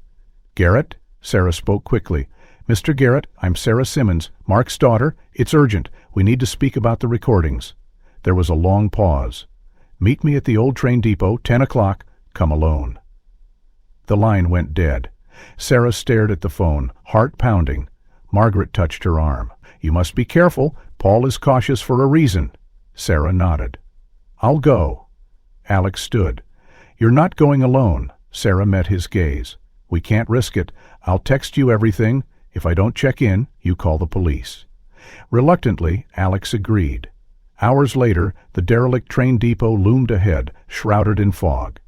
"Garrett?" Sarah spoke quickly. "Mr. Garrett, I'm Sarah Simmons, Mark's daughter. It's urgent. We need to speak about the recordings." There was a long pause. "Meet me at the old train depot, 10 o'clock. Come alone." The line went dead. Sarah stared at the phone, heart pounding. Margaret touched her arm. "You must be careful. Paul is cautious for a reason." Sarah nodded. "I'll go." Alex stood. "You're not going alone." Sarah met his gaze. "We can't risk it. I'll text you everything. If I don't check in, you call the police." Reluctantly, Alex agreed. Hours later, the derelict train depot loomed ahead, shrouded in fog.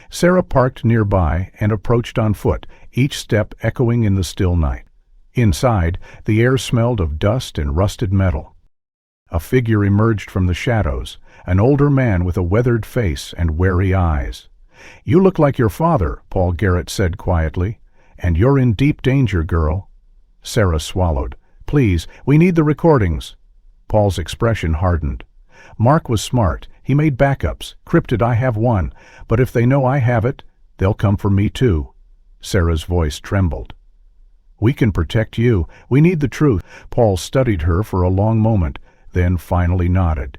Sarah parked nearby and approached on foot, each step echoing in the still night. Inside, the air smelled of dust and rusted metal. A figure emerged from the shadows, an older man with a weathered face and wary eyes. "You look like your father," Paul Garrett said quietly. "And you're in deep danger, girl." Sarah swallowed. "Please, we need the recordings." Paul's expression hardened. "Mark was smart. He made backups. Cryptid, I have one. But if they know I have it, they'll come for me too." Sarah's voice trembled. "We can protect you. We need the truth." Paul studied her for a long moment, then finally nodded.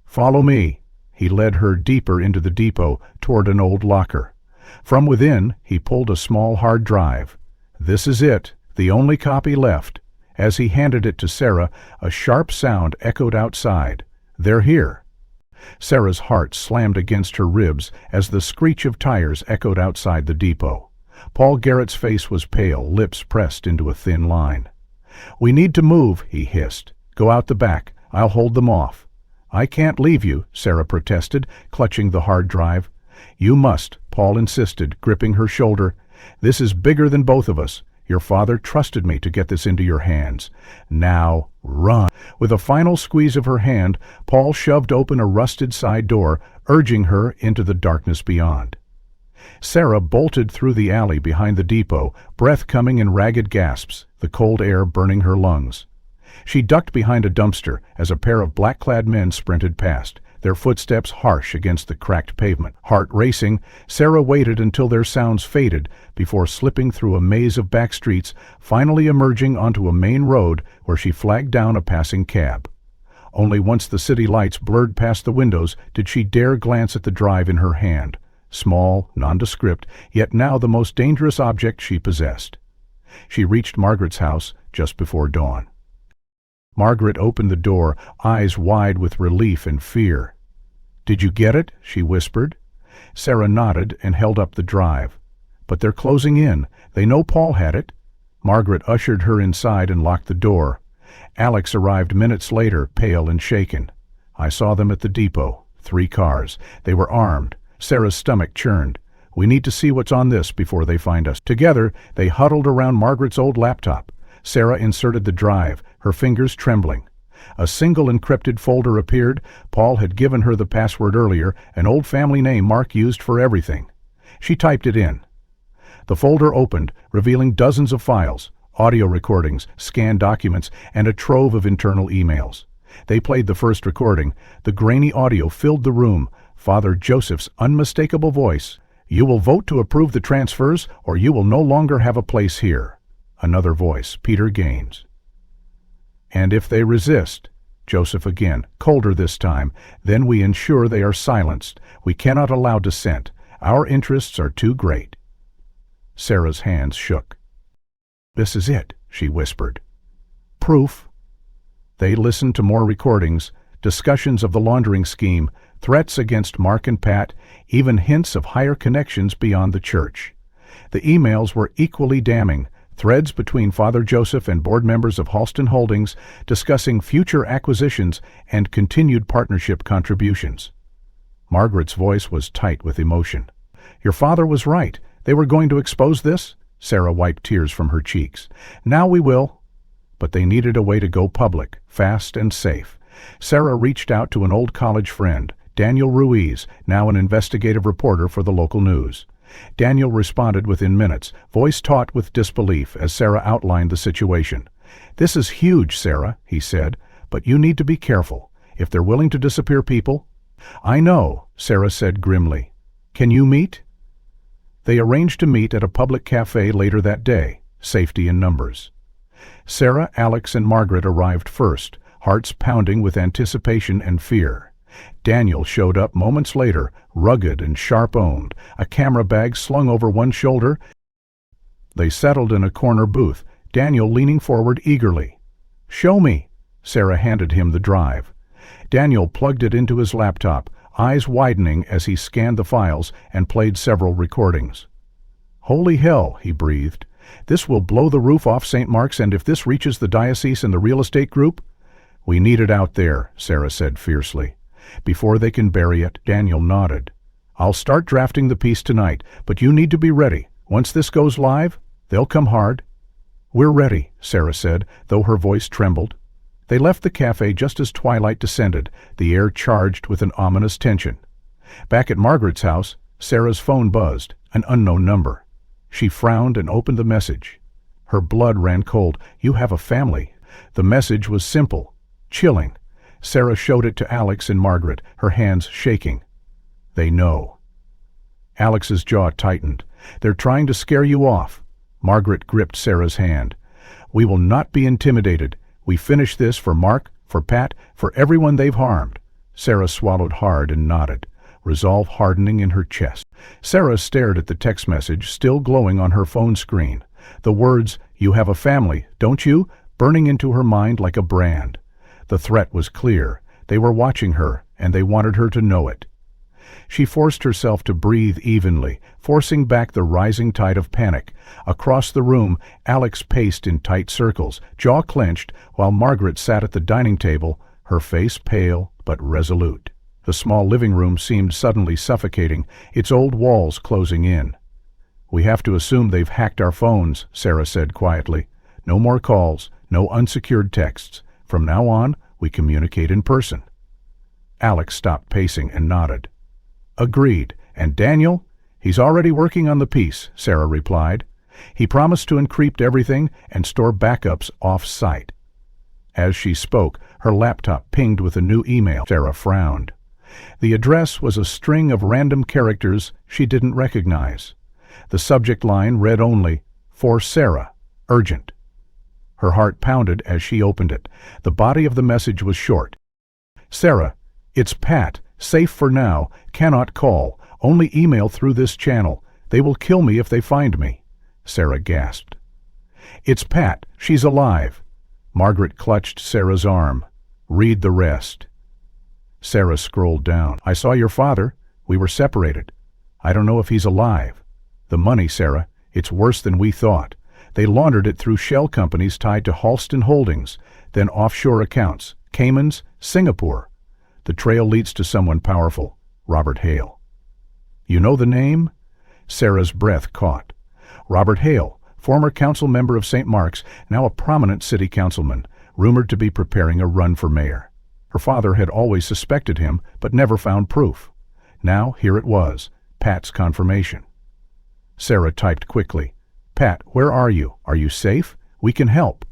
"Follow me." He led her deeper into the depot, toward an old locker. From within, he pulled a small hard drive. "This is it, the only copy left." As he handed it to Sarah, a sharp sound echoed outside. "They're here." Sarah's heart slammed against her ribs as the screech of tires echoed outside the depot. Paul Garrett's face was pale, lips pressed into a thin line. "We need to move," he hissed. "Go out the back. I'll hold them off." "I can't leave you," Sarah protested, clutching the hard drive. "You must," Paul insisted, gripping her shoulder. "This is bigger than both of us. Your father trusted me to get this into your hands. Now, run." With a final squeeze of her hand, Paul shoved open a rusted side door, urging her into the darkness beyond. Sarah bolted through the alley behind the depot, breath coming in ragged gasps, the cold air burning her lungs. She ducked behind a dumpster as a pair of black-clad men sprinted past, their footsteps harsh against the cracked pavement. Heart racing, Sarah waited until their sounds faded before slipping through a maze of back streets, finally emerging onto a main road where she flagged down a passing cab. Only once the city lights blurred past the windows did she dare glance at the drive in her hand, small, nondescript, yet now the most dangerous object she possessed. She reached Margaret's house just before dawn. Margaret opened the door, eyes wide with relief and fear. "Did you get it?" she whispered. Sarah nodded and held up the drive. "But they're closing in. They know Paul had it." Margaret ushered her inside and locked the door. Alex arrived minutes later, pale and shaken. "I saw them at the depot. 3 cars. They were armed." Sarah's stomach churned. "We need to see what's on this before they find us." Together, they huddled around Margaret's old laptop. Sarah inserted the drive, her fingers trembling. A single encrypted folder appeared. Paul had given her the password earlier, an old family name Mark used for everything. She typed it in. The folder opened, revealing dozens of files, audio recordings, scanned documents, and a trove of internal emails. They played the first recording. The grainy audio filled the room, Father Joseph's unmistakable voice. "You will vote to approve the transfers, or you will no longer have a place here." Another voice, Peter Gaines. "And if they resist," Joseph again, colder this time, "then we ensure they are silenced. We cannot allow dissent. Our interests are too great." Sarah's hands shook. "This is it," she whispered. "Proof." They listened to more recordings, discussions of the laundering scheme, threats against Mark and Pat, even hints of higher connections beyond the church. The emails were equally damning, threads between Father Joseph and board members of Halston Holdings discussing future acquisitions and continued partnership contributions. Margaret's voice was tight with emotion. "Your father was right. They were going to expose this?" Sarah wiped tears from her cheeks. "Now we will." But they needed a way to go public, fast and safe. Sarah reached out to an old college friend, Daniel Ruiz, now an investigative reporter for the local news. Daniel responded within minutes, voice taut with disbelief as Sarah outlined the situation. "This is huge, Sarah," he said, "but you need to be careful. If they're willing to disappear people—" "I know," Sarah said grimly. "Can you meet?" They arranged to meet at a public cafe later that day, safety in numbers. Sarah, Alex, and Margaret arrived first, hearts pounding with anticipation and fear. Daniel showed up moments later, rugged and sharp-owned, a camera bag slung over one shoulder. They settled in a corner booth, Daniel leaning forward eagerly. "Show me." Sarah handed him the drive. Daniel plugged it into his laptop, eyes widening as he scanned the files and played several recordings. "Holy hell," he breathed. "This will blow the roof off St. Mark's, and if this reaches the diocese and the real estate group—" "We need it out there," Sarah said fiercely. "Before they can bury it." Daniel nodded. "I'll start drafting the piece tonight, but you need to be ready. Once this goes live, they'll come hard." "We're ready," Sarah said, though her voice trembled. They left the cafe just as twilight descended, the air charged with an ominous tension. Back at Margaret's house, Sarah's phone buzzed, an unknown number. She frowned and opened the message. Her blood ran cold. "You have a family." The message was simple, chilling. Sarah showed it to Alex and Margaret, her hands shaking. "They know." Alex's jaw tightened. "They're trying to scare you off." Margaret gripped Sarah's hand. "We will not be intimidated. We finish this for Mark, for Pat, for everyone they've harmed." Sarah swallowed hard and nodded, resolve hardening in her chest. Sarah stared at the text message still glowing on her phone screen. The words, "You have a family, don't you?" burning into her mind like a brand. The threat was clear. They were watching her, and they wanted her to know it. She forced herself to breathe evenly, forcing back the rising tide of panic. Across the room, Alex paced in tight circles, jaw clenched, while Margaret sat at the dining table, her face pale but resolute. The small living room seemed suddenly suffocating, its old walls closing in. "We have to assume they've hacked our phones," Sarah said quietly. "No more calls, no unsecured texts. From now on, we communicate in person." Alex stopped pacing and nodded. "Agreed. And Daniel? He's already working on the piece," Sarah replied. "He promised to encrypt everything and store backups off-site." As she spoke, her laptop pinged with a new email. Sarah frowned. The address was a string of random characters she didn't recognize. The subject line read only, "For Sarah, urgent." Her heart pounded as she opened it. The body of the message was short. "Sarah, it's Pat. Safe for now. Cannot call. Only email through this channel. They will kill me if they find me." Sarah gasped. "It's Pat. She's alive." Margaret clutched Sarah's arm. "Read the rest." Sarah scrolled down. "I saw your father. We were separated. I don't know if he's alive. The money, Sarah, it's worse than we thought. They laundered it through shell companies tied to Halston Holdings, then offshore accounts, Caymans, Singapore. The trail leads to someone powerful, Robert Hale." "You know the name?" Sarah's breath caught. Robert Hale, former council member of St. Mark's, now a prominent city councilman, rumored to be preparing a run for mayor. Her father had always suspected him, but never found proof. Now here it was, Pat's confirmation. Sarah typed quickly, "Pat, where are you? Are you safe? We can help."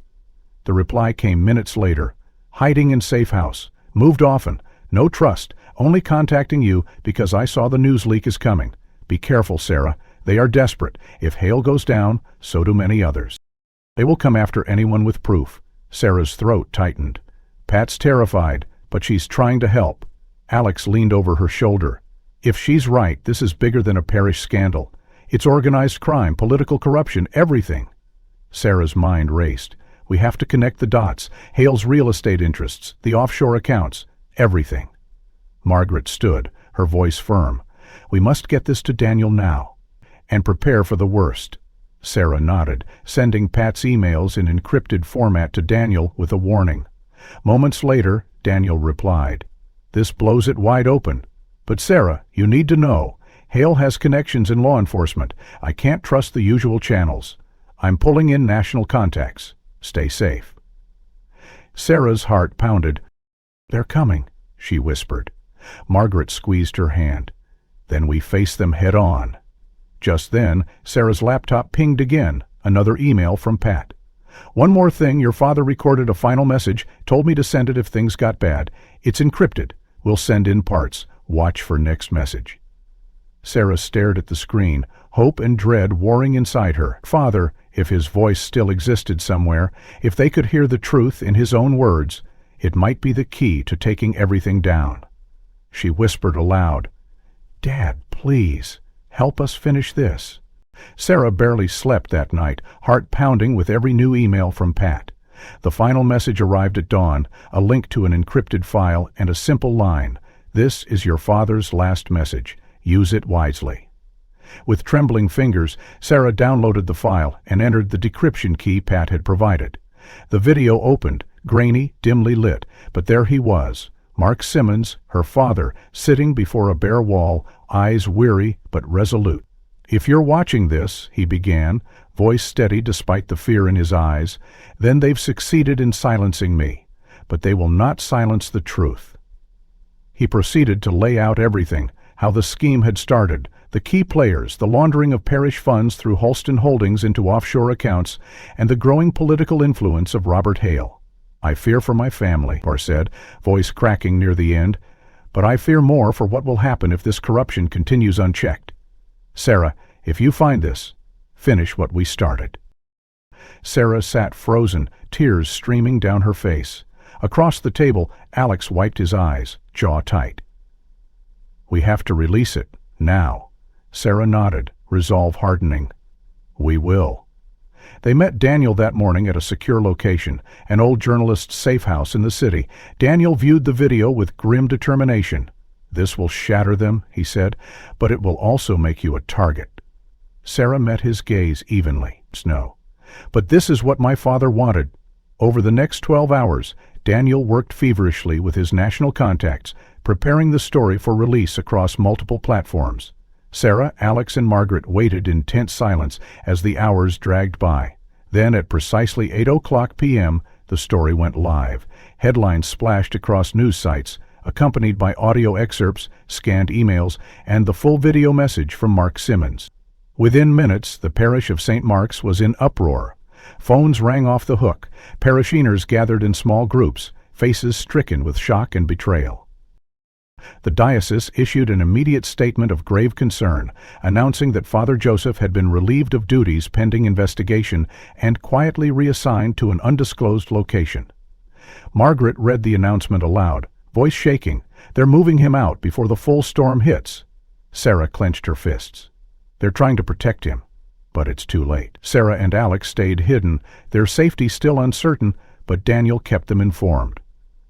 The reply came minutes later. "Hiding in safe house. Moved often. No trust. Only contacting you because I saw the news leak is coming. Be careful, Sarah. They are desperate. If Hale goes down, so do many others. They will come after anyone with proof." Sarah's throat tightened. "Pat's terrified, but she's trying to help." Alex leaned over her shoulder. "If she's right, this is bigger than a parish scandal. It's organized crime, political corruption, everything." Sarah's mind raced. "We have to connect the dots. Hale's real estate interests, the offshore accounts, everything." Margaret stood, her voice firm. "We must get this to Daniel now. And prepare for the worst." Sarah nodded, sending Pat's emails in encrypted format to Daniel with a warning. Moments later, Daniel replied, "This blows it wide open. But Sarah, you need to know. Hale has connections in law enforcement. I can't trust the usual channels. I'm pulling in national contacts. Stay safe." Sarah's heart pounded. "They're coming," she whispered. Margaret squeezed her hand. "Then we face them head on." Just then, Sarah's laptop pinged again, another email from Pat. "One more thing, your father recorded a final message, told me to send it if things got bad. It's encrypted. We'll send in parts. Watch for next message." Sarah stared at the screen, hope and dread warring inside her. Father, if his voice still existed somewhere, if they could hear the truth in his own words, it might be the key to taking everything down. She whispered aloud, "Dad, please, help us finish this." Sarah barely slept that night, heart pounding with every new email from Pat. The final message arrived at dawn, a link to an encrypted file and a simple line, "This is your father's last message. Use it wisely." With trembling fingers, Sarah downloaded the file and entered the decryption key Pat had provided. The video opened, grainy, dimly lit, but there he was, Mark Simmons, her father, sitting before a bare wall, eyes weary but resolute. "If you're watching this," he began, voice steady despite the fear in his eyes, "then they've succeeded in silencing me. but they will not silence the truth. He proceeded to lay out everything, how the scheme had started, the key players, the laundering of parish funds through Holston Holdings into offshore accounts, and the growing political influence of Robert Hale. "I fear for my family," Parr said, voice cracking near the end, "but I fear more for what will happen if this corruption continues unchecked. Sarah, if you find this, finish what we started." Sarah sat frozen, tears streaming down her face. Across the table, Alex wiped his eyes, jaw tight. "We have to release it, now." Sarah nodded, resolve hardening. "We will." They met Daniel that morning at a secure location, an old journalist's safe house in the city. Daniel viewed the video with grim determination. "This will shatter them," he said, "but it will also make you a target." Sarah met his gaze evenly. "No. But this is what my father wanted." Over the next 12 hours, Daniel worked feverishly with his national contacts, preparing the story for release across multiple platforms. Sarah, Alex, and Margaret waited in tense silence as the hours dragged by. Then, at precisely 8:00 p.m., the story went live. Headlines splashed across news sites, accompanied by audio excerpts, scanned emails, and the full video message from Mark Simmons. Within minutes, the parish of St. Mark's was in uproar. Phones rang off the hook. Parishioners gathered in small groups, faces stricken with shock and betrayal. The diocese issued an immediate statement of grave concern, announcing that Father Joseph had been relieved of duties pending investigation and quietly reassigned to an undisclosed location. Margaret read the announcement aloud, voice shaking. "They're moving him out before the full storm hits." Sarah clenched her fists. "They're trying to protect him, but it's too late." Sarah and Alex stayed hidden, their safety still uncertain, but Daniel kept them informed.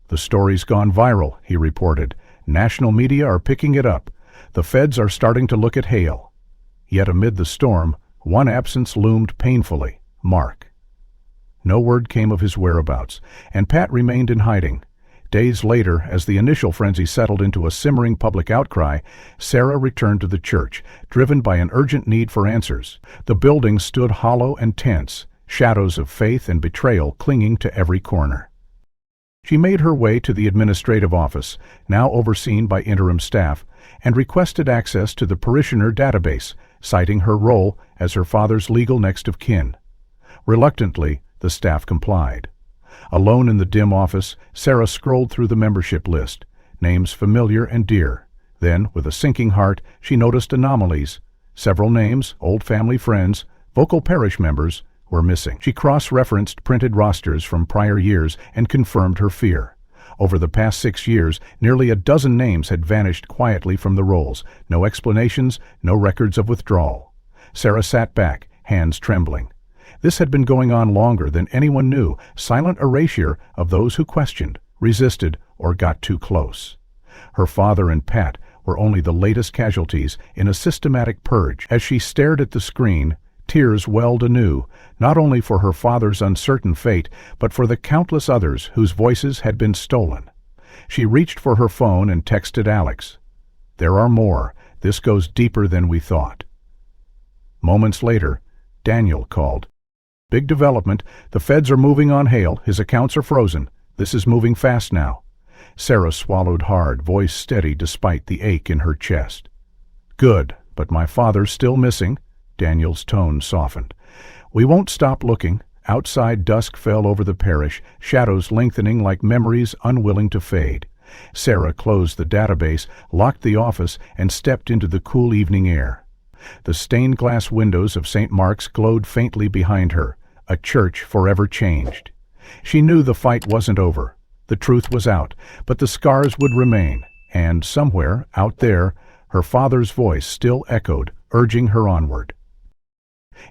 "The story's gone viral," he reported. "National media are picking it up. The feds are starting to look at Hale." Yet amid the storm, one absence loomed painfully: Mark. No word came of his whereabouts, and Pat remained in hiding. Days later, as the initial frenzy settled into a simmering public outcry, Sarah returned to the church, driven by an urgent need for answers. The building stood hollow and tense, shadows of faith and betrayal clinging to every corner. She made her way to the administrative office, now overseen by interim staff, and requested access to the parishioner database, citing her role as her father's legal next of kin. Reluctantly, the staff complied. Alone in the dim office, Sarah scrolled through the membership list, names familiar and dear. Then, with a sinking heart, she noticed anomalies. Several names, old family friends, vocal parish members, were missing. She cross-referenced printed rosters from prior years and confirmed her fear. Over the past 6 years, nearly a dozen names had vanished quietly from the rolls. No explanations, no records of withdrawal. Sarah sat back, hands trembling. This had been going on longer than anyone knew, silent erasure of those who questioned, resisted, or got too close. Her father and Pat were only the latest casualties in a systematic purge. As she stared at the screen, tears welled anew, not only for her father's uncertain fate, but for the countless others whose voices had been stolen. She reached for her phone and texted Alex. "There are more. This goes deeper than we thought." Moments later, Daniel called. "Big development. The feds are moving on Hale. His accounts are frozen. This is moving fast now." Sarah swallowed hard, voice steady despite the ache in her chest. "Good, but my father's still missing." Daniel's tone softened. "We won't stop looking." Outside, dusk fell over the parish, shadows lengthening like memories unwilling to fade. Sarah closed the database, locked the office, and stepped into the cool evening air. The stained glass windows of St. Mark's glowed faintly behind her, a church forever changed. She knew the fight wasn't over. The truth was out, but the scars would remain, and somewhere, out there, her father's voice still echoed, urging her onward.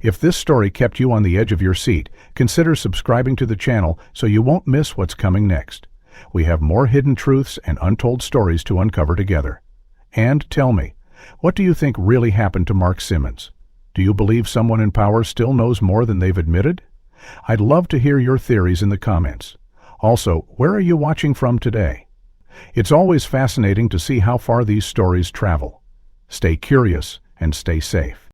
If this story kept you on the edge of your seat, consider subscribing to the channel so you won't miss what's coming next. We have more hidden truths and untold stories to uncover together. And tell me, what do you think really happened to Mark Simmons? Do you believe someone in power still knows more than they've admitted? I'd love to hear your theories in the comments. Also, where are you watching from today? It's always fascinating to see how far these stories travel. Stay curious and stay safe.